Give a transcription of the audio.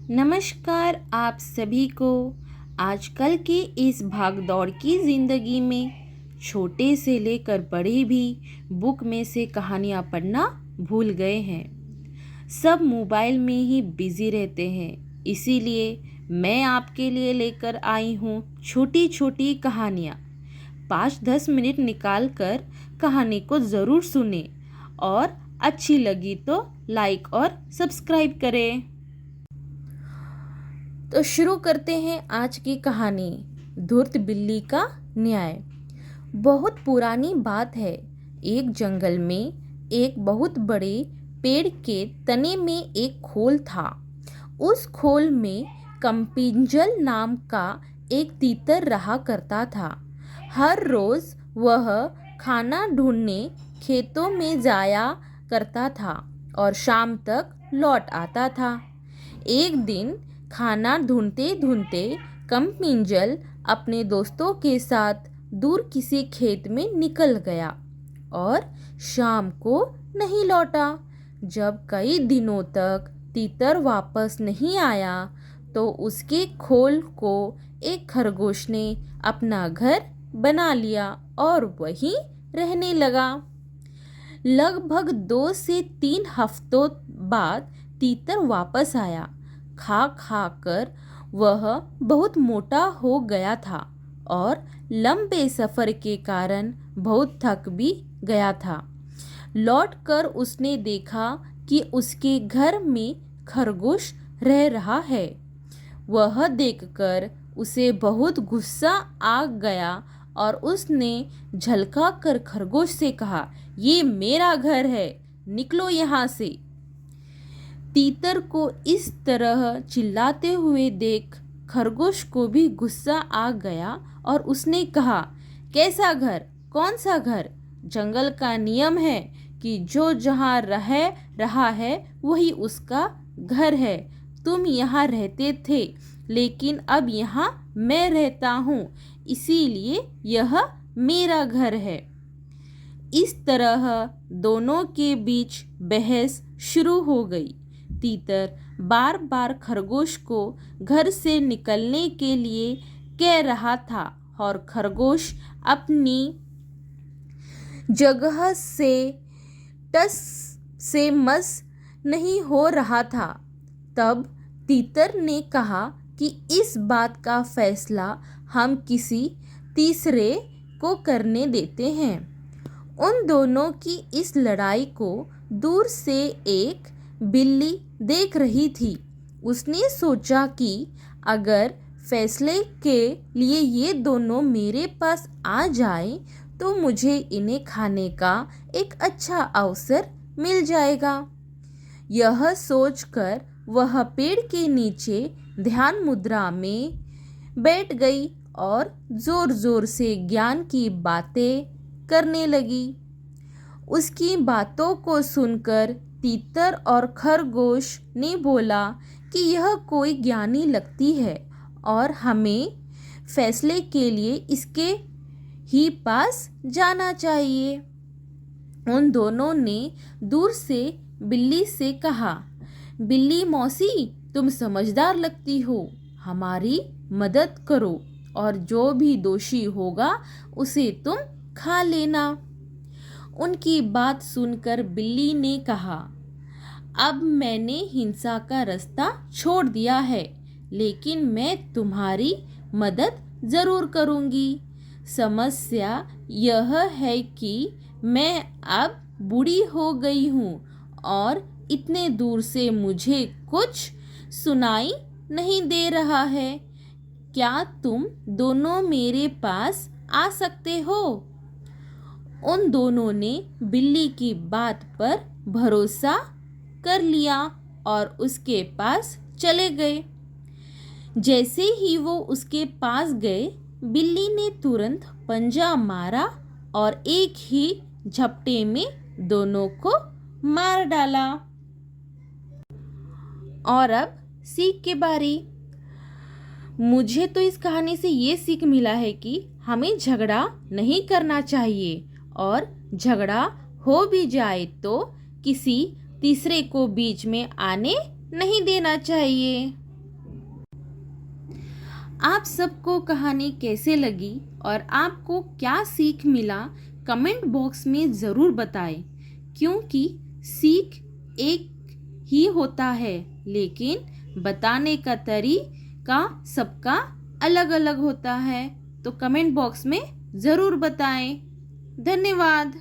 नमस्कार आप सभी को। आजकल की इस भागदौड़ की ज़िंदगी में छोटे से लेकर बड़े भी बुक में से कहानियाँ पढ़ना भूल गए हैं। सब मोबाइल में ही बिज़ी रहते हैं। इसीलिए मैं आपके लिए लेकर आई हूँ छोटी छोटी कहानियाँ। 5-10 मिनट निकाल कर कहानी को ज़रूर सुने और अच्छी लगी तो लाइक और सब्सक्राइब करें। तो शुरू करते हैं आज की कहानी, धूर्त बिल्ली का न्याय। बहुत पुरानी बात है। एक जंगल में एक बहुत बड़े पेड़ के तने में एक खोल था। उस खोल में कंपिंजल नाम का एक तीतर रहा करता था। हर रोज़ वह खाना ढूंढने खेतों में जाया करता था और शाम तक लौट आता था। एक दिन खाना ढूंढते ढूंढते कंपिंजल अपने दोस्तों के साथ दूर किसी खेत में निकल गया और शाम को नहीं लौटा। जब कई दिनों तक तीतर वापस नहीं आया तो उसके खोल को एक खरगोश ने अपना घर बना लिया और वहीं रहने लगा। लगभग 2 से 3 हफ्तों बाद तीतर वापस आया। खा खा कर वह बहुत मोटा हो गया था और लंबे सफ़र के कारण बहुत थक भी गया था। लौटकर उसने देखा कि उसके घर में खरगोश रह रहा है। वह देखकर उसे बहुत गुस्सा आ गया और उसने झलका कर खरगोश से कहा, ये मेरा घर है, निकलो यहाँ से। तीतर को इस तरह चिल्लाते हुए देख खरगोश को भी गुस्सा आ गया और उसने कहा, कैसा घर, कौन सा घर? जंगल का नियम है कि जो जहाँ रह रहा है वही उसका घर है। तुम यहाँ रहते थे लेकिन अब यहाँ मैं रहता हूँ, इसीलिए यह मेरा घर है। इस तरह दोनों के बीच बहस शुरू हो गई। तीतर बार बार खरगोश को घर से निकलने के लिए कह रहा था और खरगोश अपनी जगह से टस से मस नहीं हो रहा था। तब तीतर ने कहा कि इस बात का फैसला हम किसी तीसरे को करने देते हैं। उन दोनों की इस लड़ाई को दूर से एक बिल्ली देख रही थी। उसने सोचा कि अगर फैसले के लिए ये दोनों मेरे पास आ जाएं तो मुझे इन्हें खाने का एक अच्छा अवसर मिल जाएगा। यह सोचकर वह पेड़ के नीचे ध्यान मुद्रा में बैठ गई और ज़ोर ज़ोर से ज्ञान की बातें करने लगी। उसकी बातों को सुनकर तीतर और खरगोश ने बोला कि यह कोई ज्ञानी लगती है और हमें फैसले के लिए इसके ही पास जाना चाहिए। उन दोनों ने दूर से बिल्ली से कहा, बिल्ली मौसी, तुम समझदार लगती हो, हमारी मदद करो और जो भी दोषी होगा उसे तुम खा लेना। उनकी बात सुनकर बिल्ली ने कहा, अब मैंने हिंसा का रास्ता छोड़ दिया है, लेकिन मैं तुम्हारी मदद ज़रूर करूँगी। समस्या यह है कि मैं अब बूढ़ी हो गई हूँ और इतने दूर से मुझे कुछ सुनाई नहीं दे रहा है। क्या तुम दोनों मेरे पास आ सकते हो? उन दोनों ने बिल्ली की बात पर भरोसा कर लिया और उसके पास चले गए। जैसे ही वो उसके पास गए, बिल्ली ने तुरंत पंजा मारा और एक ही झपटे में दोनों को मार डाला। और अब सीख के बारी। मुझे तो इस कहानी से ये सीख मिला है कि हमें झगड़ा नहीं करना चाहिए और झगड़ा हो भी जाए तो किसी तीसरे को बीच में आने नहीं देना चाहिए। आप सबको कहानी कैसे लगी और आपको क्या सीख मिला कमेंट बॉक्स में ज़रूर बताएं, क्योंकि सीख एक ही होता है लेकिन बताने का तरीका सबका अलग अलग होता है। तो कमेंट बॉक्स में ज़रूर बताएं। धन्यवाद।